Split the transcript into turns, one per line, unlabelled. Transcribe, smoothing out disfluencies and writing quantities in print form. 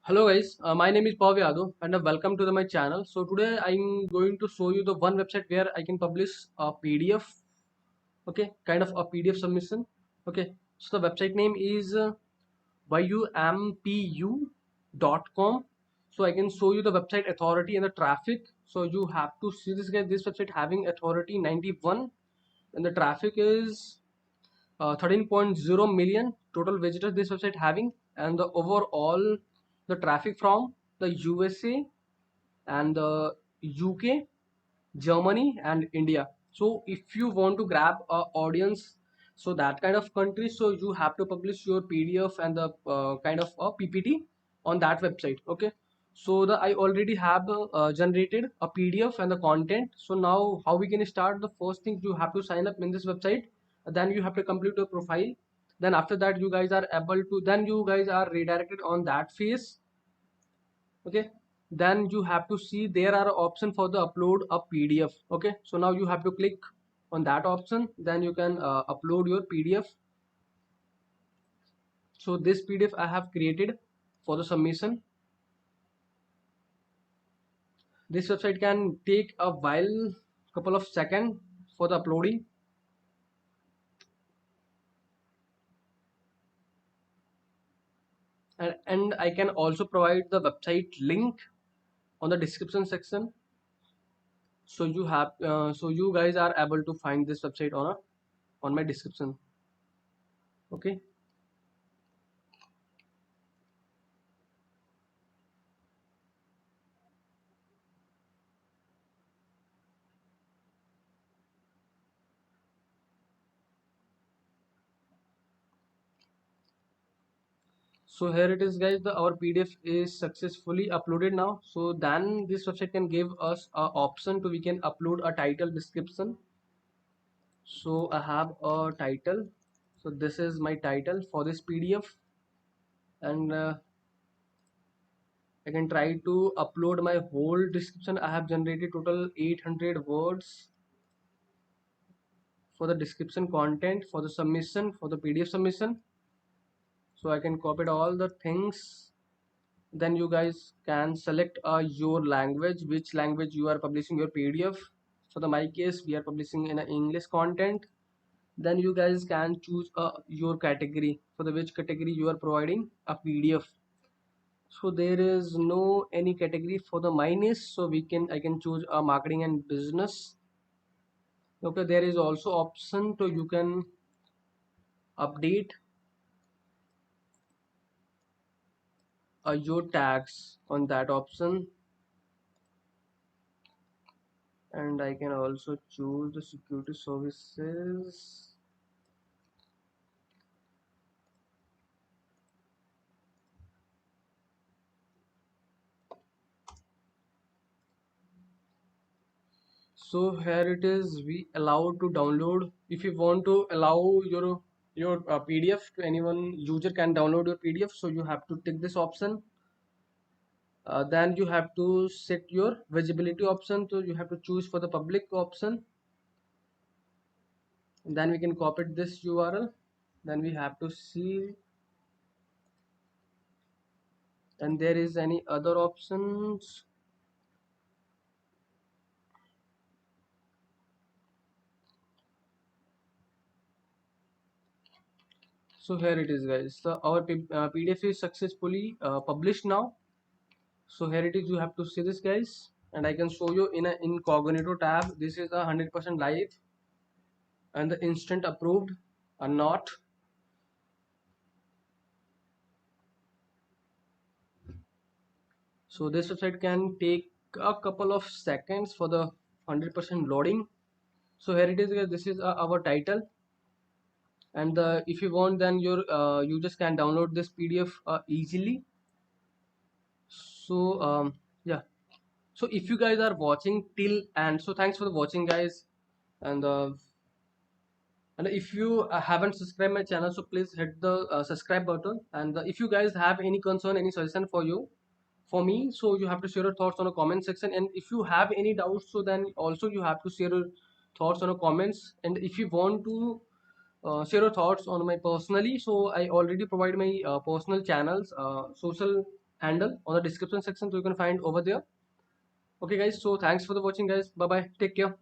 Hello guys, my name is Pav Yadav and welcome to my channel. So today I'm going to show you the one website where I can publish a PDF, okay, kind of a PDF submission, okay. So the website name is yumpu.com. So I can show you the website authority and the traffic. So you have to see this guy, this website having authority 91 and the traffic is 13.0 million total visitors this website having, and the overall the traffic from the USA and the UK, Germany and India. So if you want to grab a audience, so that kind of country, so you have to publish your PDF and the kind of a PPT on that website. Okay. So the I already have generated a PDF and the content. So now how we can start? The first thing, you have to sign up in this website. Then you have to complete your profile. Then after that you guys are able to. Then you guys are redirected on that phase. Okay, then you have to see there are option for the upload a PDF. Okay, so now you have to click on that option, then you can upload your PDF. So this PDF I have created for the submission. This website can take a while, couple of seconds for the uploading. And I can also provide the website link on the description section, so you guys are able to find this website on my description. Okay. So here it is guys, our PDF is successfully uploaded now. So then this website can give us a option to we can upload a title description. So I have a title. So this is my title for this PDF, and I can try to upload my whole description. I have generated total 800 words for the description content for the submission, for the PDF submission. So I can copy all the things. Then you guys can select your language, which language you are publishing your PDF. For the my case, we are publishing in a English content. Then you guys can choose your category, for the which category you are providing a PDF. So there is no any category for the mine is, so I can choose a marketing and business. Okay, there is also option to you can update your tags on that option. And I can also choose the security services. So here it is, we allowed to download. If you want to allow your PDF to anyone, user can download your PDF, so you have to take this option. Then you have to set your visibility option, so you have to choose for the public option. And then we can copy this URL. Then we have to see, and there is any other options. So here it is guys, so our PDF is successfully published now. So here it is, you have to see this guys, and I can show you in a incognito tab. This is a 100% live and the instant approved or not. So this website can take a couple of seconds for the 100% loading. So here it is guys, this is our title, and if you want, then your users can download this PDF easily. So yeah, so if you guys are watching till and so thanks for the watching guys. And if you haven't subscribed my channel, so please hit the subscribe button. And if you guys have any concern, any suggestion for me, so you have to share your thoughts on the comment section. And if you have any doubts, so then also you have to share your thoughts on the comments. And if you want to share your thoughts on my personally, so I already provide my personal channels, social handle on the description section, so you can find over there. Okay guys, so thanks for the watching guys. Bye bye, take care.